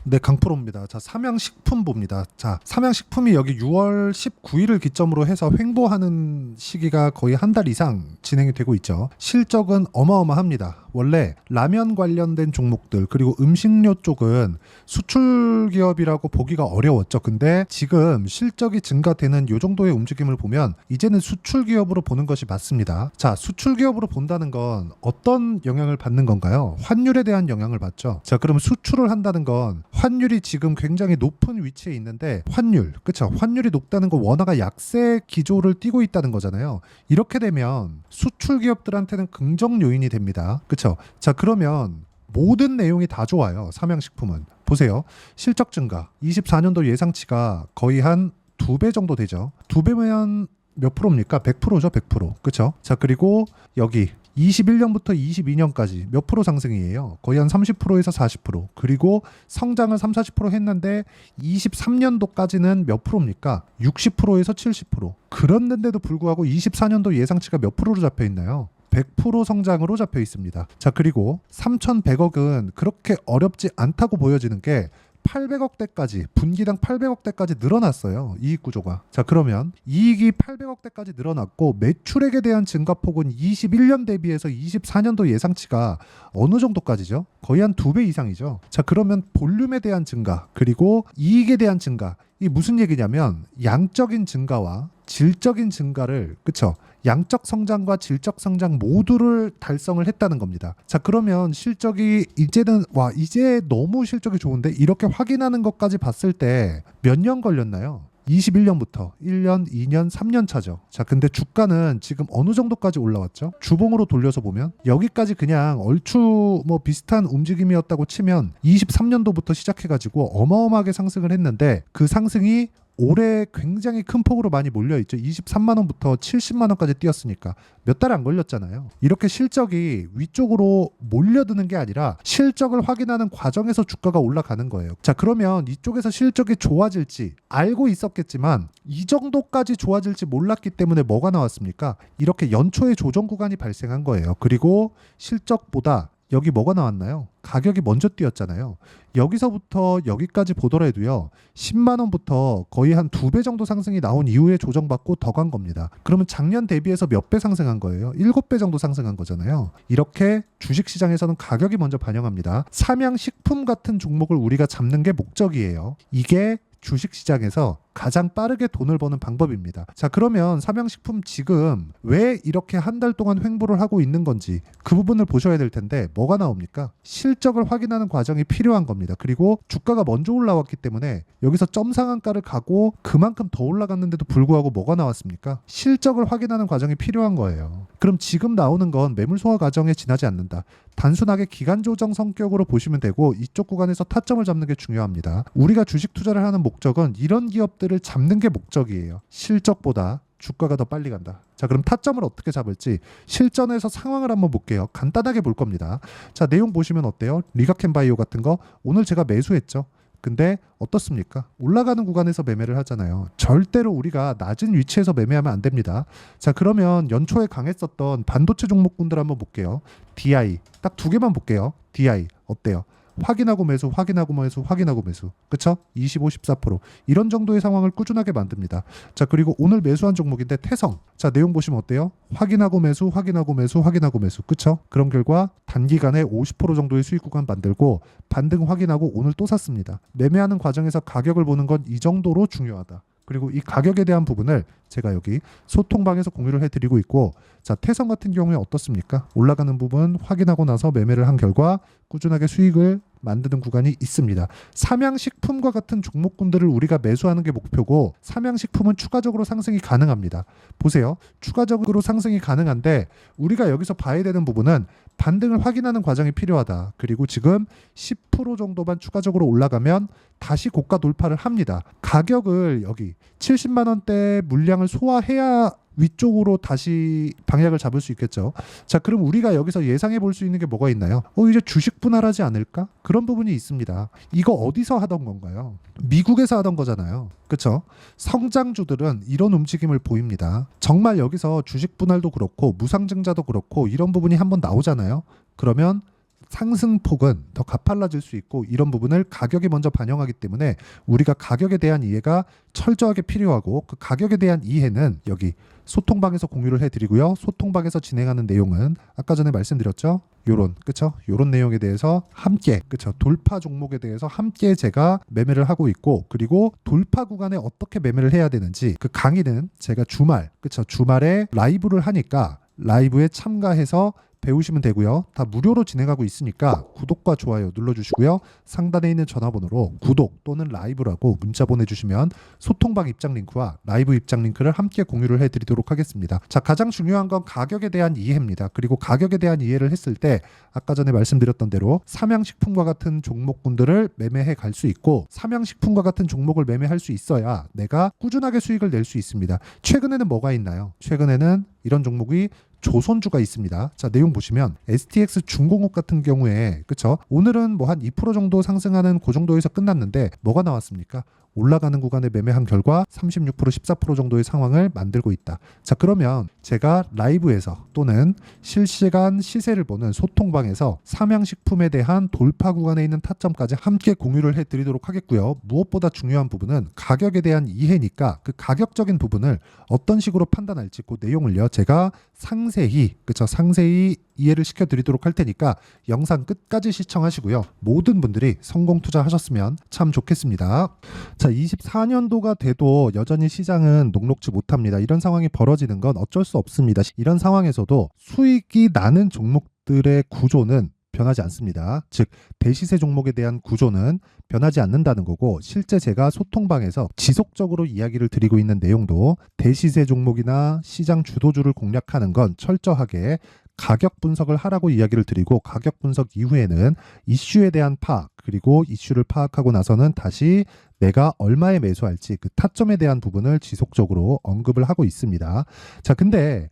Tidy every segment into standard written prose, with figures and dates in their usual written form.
네, 강프로입니다. 자, 삼양식품부입니다. 자, 삼양식품이 여기 6월 19일을 기점으로 해서 횡보하는 시기가 거의 한 달 이상 진행이 되고 있죠. 실적은 어마어마합니다. 원래 라면 관련된 종목들 그리고 음식료 쪽은 수출 기업이라고 보기가 어려웠죠. 근데 지금 실적이 증가되는 요 정도의 움직임을 보면 이제는 수출 기업으로 보는 것이 맞습니다. 자, 수출 기업으로 본다는 건 어떤 영향을 받는 건가요? 환율에 대한 영향을 받죠. 자, 그럼 수출을 한다는 건 환율이 지금 굉장히 높은 위치에 있는데 환율, 그쵸? 환율이 높다는 건 원화가 약세 기조를 띠고 있다는 거잖아요. 이렇게 되면 수출 기업들한테는 긍정 요인이 됩니다. 그쵸? 자, 그러면 모든 내용이 다 좋아요. 삼양식품은. 보세요. 실적 증가. 24년도 예상치가 거의 한 2배 정도 되죠. 2배면 몇 프로입니까? 100%죠, 100%. 그쵸? 자, 그리고 여기 21년부터 22년까지 몇 프로 상승이에요? 거의 한 30%에서 40%. 그리고 성장을 3, 40% 했는데 23년도까지는 몇 프로입니까? 60%에서 70%. 그랬는데도 불구하고 24년도 예상치가 몇 프로로 잡혀 있나요? 100% 성장으로 잡혀 있습니다. 자, 그리고 3,100억은 그렇게 어렵지 않다고 보여지는 게 800억대까지 분기당 800억대까지 늘어났어요. 이익 구조가. 자, 그러면 이익이 800억대까지 늘어났고 매출액에 대한 증가폭은 21년 대비해서 24년도 예상치가 어느 정도까지죠? 거의 한 2배 이상이죠. 자, 그러면 볼륨에 대한 증가 그리고 이익에 대한 증가, 이 무슨 얘기냐면 양적인 증가와 질적인 증가를, 그쵸? 양적 성장과 질적 성장 모두를 달성을 했다는 겁니다. 자, 그러면 실적이 이제는 이제 너무 실적이 좋은데 이렇게 확인하는 것까지 봤을 때 몇 년 걸렸나요? 21년부터 1년, 2년, 3년 차죠. 자, 근데 주가는 지금 어느 정도까지 올라왔죠? 주봉으로 돌려서 보면 여기까지 그냥 얼추 뭐 비슷한 움직임이었다고 치면 23년도부터 시작해가지고 어마어마하게 상승을 했는데 그 상승이 올해 굉장히 큰 폭으로 많이 몰려있죠. 23만 원부터 70만 원까지 뛰었으니까 몇 달 안 걸렸잖아요. 이렇게 실적이 위쪽으로 몰려드는 게 아니라 실적을 확인하는 과정에서 주가가 올라가는 거예요. 자, 그러면 이쪽에서 실적이 좋아질지 알고 있었겠지만 이 정도까지 좋아질지 몰랐기 때문에 뭐가 나왔습니까? 이렇게 연초에 조정 구간이 발생한 거예요. 그리고 실적보다 여기 뭐가 나왔나요? 가격이 먼저 뛰었잖아요. 여기서부터 여기까지 보더라도요. 10만 원부터 거의 한 2배 정도 상승이 나온 이후에 조정받고 더 간 겁니다. 그러면 작년 대비해서 몇 배 상승한 거예요? 7배 정도 상승한 거잖아요. 이렇게 주식시장에서는 가격이 먼저 반영합니다. 삼양식품 같은 종목을 우리가 잡는 게 목적이에요. 이게 주식시장에서 가장 빠르게 돈을 버는 방법입니다. 자, 그러면 삼양식품 지금 왜 이렇게 한 달 동안 횡보를 하고 있는 건지 그 부분을 보셔야 될 텐데 뭐가 나옵니까? 실적을 확인하는 과정이 필요한 겁니다. 그리고 주가가 먼저 올라왔기 때문에 여기서 점상한가를 가고 그만큼 더 올라갔는데도 불구하고 뭐가 나왔습니까? 실적을 확인하는 과정이 필요한 거예요. 그럼 지금 나오는 건 매물 소화 과정에 지나지 않는다. 단순하게 기간 조정 성격으로 보시면 되고 이쪽 구간에서 타점을 잡는 게 중요합니다. 우리가 주식 투자를 하는 목적은 이런 기업들을 잡는 게 목적이에요. 실적보다 주가가 더 빨리 간다. 자, 그럼 타점을 어떻게 잡을지 실전에서 상황을 한번 볼게요. 간단하게 볼 겁니다. 자, 내용 보시면 어때요? 리가켄바이오 같은 거 오늘 제가 매수했죠. 근데 어떻습니까? 올라가는 구간에서 매매를 하잖아요. 절대로 우리가 낮은 위치에서 매매하면 안 됩니다. 자, 그러면 연초에 강했었던 반도체 종목군들 한번 볼게요. DI 딱 2개만 볼게요. DI 어때요? 확인하고 매수, 확인하고 매수, 확인하고 매수. 그쵸? 25, 14% 이런 정도의 상황을 꾸준하게 만듭니다. 자, 그리고 오늘 매수한 종목인데 태성. 자, 내용 보시면 어때요? 확인하고 매수, 확인하고 매수, 확인하고 매수. 그쵸? 그런 결과 단기간에 50% 정도의 수익 구간 만들고 반등 확인하고 오늘 또 샀습니다. 매매하는 과정에서 가격을 보는 건 이 정도로 중요하다. 그리고 이 가격에 대한 부분을 제가 여기 소통방에서 공유를 해드리고 있고, 자, 태성 같은 경우에 어떻습니까? 올라가는 부분 확인하고 나서 매매를 한 결과 꾸준하게 수익을 만드는 구간이 있습니다. 삼양식품과 같은 종목군들을 우리가 매수하는 게 목표고 삼양식품은 추가적으로 상승이 가능합니다. 보세요. 추가적으로 상승이 가능한데 우리가 여기서 봐야 되는 부분은 반등을 확인하는 과정이 필요하다. 그리고 지금 10% 정도만 추가적으로 올라가면 다시 고가 돌파를 합니다. 가격을 여기 70만 원대 물량을 소화해야 위쪽으로 다시 방향을 잡을 수 있겠죠. 자, 그럼 우리가 여기서 예상해 볼 수 있는 게 뭐가 있나요? 이제 주식 분할하지 않을까? 그런 부분이 있습니다. 이거 어디서 하던 건가요? 미국에서 하던 거잖아요. 그쵸? 성장주들은 이런 움직임을 보입니다. 정말 여기서 주식 분할도 그렇고 무상증자도 그렇고 이런 부분이 한번 나오잖아요. 그러면 상승폭은 더 가팔라질 수 있고 이런 부분을 가격이 먼저 반영하기 때문에 우리가 가격에 대한 이해가 철저하게 필요하고 그 가격에 대한 이해는 여기 소통방에서 공유를 해드리고요. 소통방에서 진행하는 내용은 아까 전에 말씀드렸죠. 요런 내용에 대해서 함께 돌파 종목에 대해서 함께 제가 매매를 하고 있고 그리고 돌파 구간에 어떻게 매매를 해야 되는지 그 강의는 제가 주말에 라이브를 하니까 라이브에 참가해서 배우시면 되고요. 다 무료로 진행하고 있으니까 구독과 좋아요 눌러주시고요. 상단에 있는 전화번호로 구독 또는 라이브라고 문자 보내주시면 소통방 입장 링크와 라이브 입장 링크를 함께 공유를 해드리도록 하겠습니다. 자, 가장 중요한 건 가격에 대한 이해입니다. 그리고 가격에 대한 이해를 했을 때 아까 전에 말씀드렸던 대로 삼양식품과 같은 종목군들을 매매해 갈 수 있고 삼양식품과 같은 종목을 매매할 수 있어야 내가 꾸준하게 수익을 낼 수 있습니다. 최근에는 뭐가 있나요? 최근에는 이런 종목이 조선주가 있습니다. 자, 내용 보시면 STX 중공업 같은 경우에 오늘은 뭐 한 2% 정도 상승하는 그 정도에서 끝났는데 뭐가 나왔습니까? 올라가는 구간에 매매한 결과 36% 14% 정도의 상황을 만들고 있다. 자, 그러면 제가 라이브에서 또는 실시간 시세를 보는 소통방에서 삼양식품에 대한 돌파 구간에 있는 타점까지 함께 공유를 해드리도록 하겠고요. 무엇보다 중요한 부분은 가격에 대한 이해니까 그 가격적인 부분을 어떤 식으로 판단할지 그 내용을요. 제가 상세히 이해를 시켜드리도록 할 테니까 영상 끝까지 시청하시고요. 모든 분들이 성공 투자하셨으면 참 좋겠습니다. 자, 24년도가 돼도 여전히 시장은 녹록지 못합니다. 이런 상황이 벌어지는 건 어쩔 수 없습니다. 이런 상황에서도 수익이 나는 종목들의 구조는 변하지 않습니다. 즉 대시세 종목에 대한 구조는 변하지 않는다는 거고 실제 제가 소통방에서 지속적으로 이야기를 드리고 있는 내용도 대시세 종목이나 시장 주도주를 공략하는 건 철저하게 가격 분석을 하라고 이야기를 드리고 가격 분석 이후에는 이슈에 대한 파악 그리고 이슈를 파악하고 나서는 다시 내가 얼마에 매수할지 그 타점에 대한 부분을 지속적으로 언급을 하고 있습니다. 자, 근데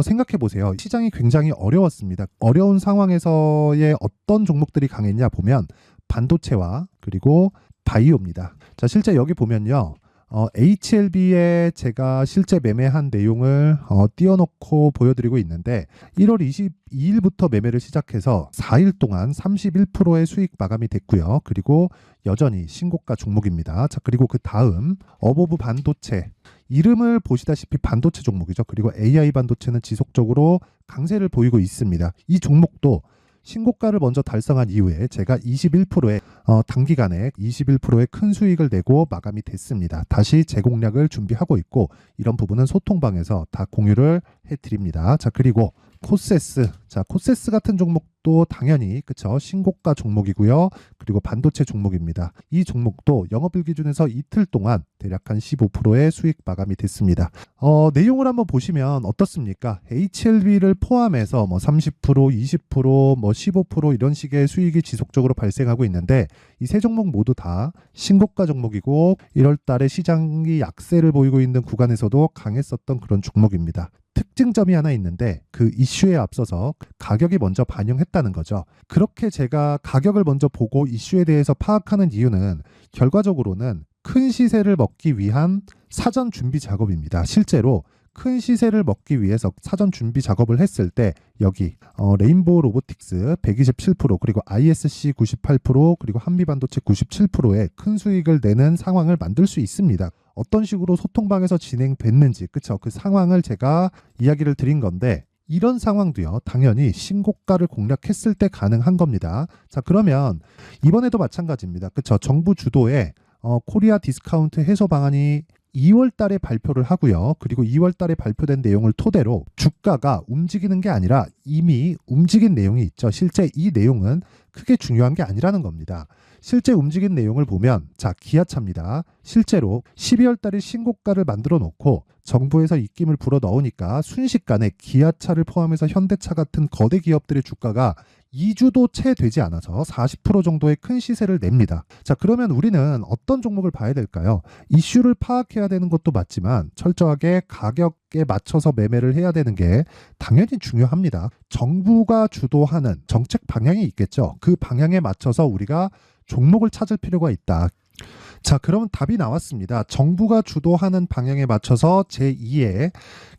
생각해 보세요. 시장이 굉장히 어려웠습니다. 어려운 상황에서의 어떤 종목들이 강했냐 보면 반도체와 그리고 바이오입니다. 자, 실제 여기 보면요. HLB에 제가 실제 매매한 내용을 띄워놓고 보여드리고 있는데 1월 22일부터 매매를 시작해서 4일 동안 31%의 수익 마감이 됐고요. 그리고 여전히 신고가 종목입니다. 자, 그리고 그 다음 어보브 반도체 이름을 보시다시피 반도체 종목이죠. 그리고 AI 반도체는 지속적으로 강세를 보이고 있습니다. 이 종목도 신고가를 먼저 달성한 이후에 제가 21%의 단기간에 21%의 큰 수익을 내고 마감이 됐습니다. 다시 재공략을 준비하고 있고 이런 부분은 소통방에서 다 공유를 해드립니다. 자, 그리고 코세스. 자, 코세스 같은 종목도 당연히 신고가 종목이고요. 그리고 반도체 종목입니다. 이 종목도 영업일 기준에서 이틀 동안 대략 한 15%의 수익 마감이 됐습니다. 내용을 한번 보시면 어떻습니까? HLB를 포함해서 30%, 20%, 15% 이런 식의 수익이 지속적으로 발생하고 있는데 이 세 종목 모두 다 신고가 종목이고 1월 달에 시장이 약세를 보이고 있는 구간에서도 강했었던 그런 종목입니다. 특징점이 하나 있는데 그 이슈에 앞서서 가격이 먼저 반영했다는 거죠. 그렇게 제가 가격을 먼저 보고 이슈에 대해서 파악하는 이유는 결과적으로는 큰 시세를 먹기 위한 사전 준비 작업입니다. 실제로 큰 시세를 먹기 위해서 사전 준비 작업을 했을 때 여기 레인보우 로보틱스 127% 그리고 ISC 98% 그리고 한미반도체 97%의 큰 수익을 내는 상황을 만들 수 있습니다. 어떤 식으로 소통방에서 진행됐는지 그 상황을 제가 이야기를 드린 건데 이런 상황도요 당연히 신고가를 공략했을 때 가능한 겁니다. 자, 그러면 이번에도 마찬가지입니다. 정부 주도의 코리아 디스카운트 해소 방안이 2월 달에 발표를 하고요. 그리고 2월 달에 발표된 내용을 토대로 주가가 움직이는 게 아니라 이미 움직인 내용이 있죠. 실제 이 내용은 크게 중요한 게 아니라는 겁니다. 실제 움직인 내용을 보면 자, 기아차입니다. 실제로 12월 달에 신고가를 만들어 놓고 정부에서 입김을 불어 넣으니까 순식간에 기아차를 포함해서 현대차 같은 거대 기업들의 주가가 2주도 채 되지 않아서 40% 정도의 큰 시세를 냅니다. 자, 그러면 우리는 어떤 종목을 봐야 될까요? 이슈를 파악해야 되는 것도 맞지만 철저하게 가격에 맞춰서 매매를 해야 되는 게 당연히 중요합니다. 정부가 주도하는 정책 방향이 있겠죠. 그 방향에 맞춰서 우리가 종목을 찾을 필요가 있다. 자, 그러면 답이 나왔습니다. 정부가 주도하는 방향에 맞춰서 제2의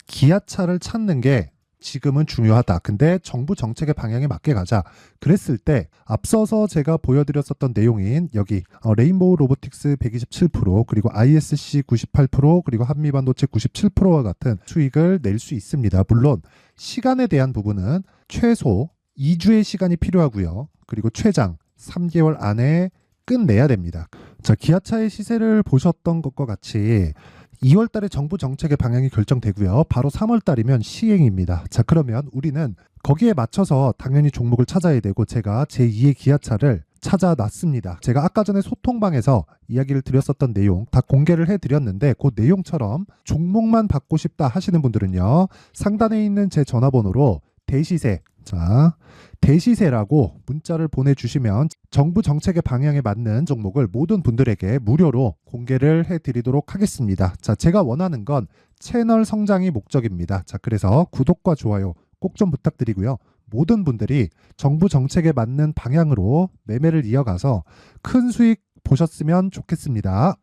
기아차를 찾는 게 지금은 중요하다. 근데 정부 정책의 방향에 맞게 가자. 그랬을 때 앞서서 제가 보여드렸었던 내용인 여기 레인보우 로보틱스 127% 그리고 ISC 98% 그리고 한미반도체 97%와 같은 수익을 낼 수 있습니다. 물론 시간에 대한 부분은 최소 2주의 시간이 필요하고요. 그리고 최장 3개월 안에 끝내야 됩니다. 자, 기아차의 시세를 보셨던 것과 같이 2월 달에 정부 정책의 방향이 결정되고요. 바로 3월 달이면 시행입니다. 자, 그러면 우리는 거기에 맞춰서 당연히 종목을 찾아야 되고 제가 제2의 기아차를 찾아놨습니다. 제가 아까 전에 소통방에서 이야기를 드렸었던 내용 다 공개를 해드렸는데 그 내용처럼 종목만 받고 싶다 하시는 분들은요. 상단에 있는 제 전화번호로 대시세, 자, 대시세라고 문자를 보내주시면 정부 정책의 방향에 맞는 종목을 모든 분들에게 무료로 공개를 해드리도록 하겠습니다. 자, 제가 원하는 건 채널 성장이 목적입니다. 자, 그래서 구독과 좋아요 꼭 좀 부탁드리고요. 모든 분들이 정부 정책에 맞는 방향으로 매매를 이어가서 큰 수익 보셨으면 좋겠습니다.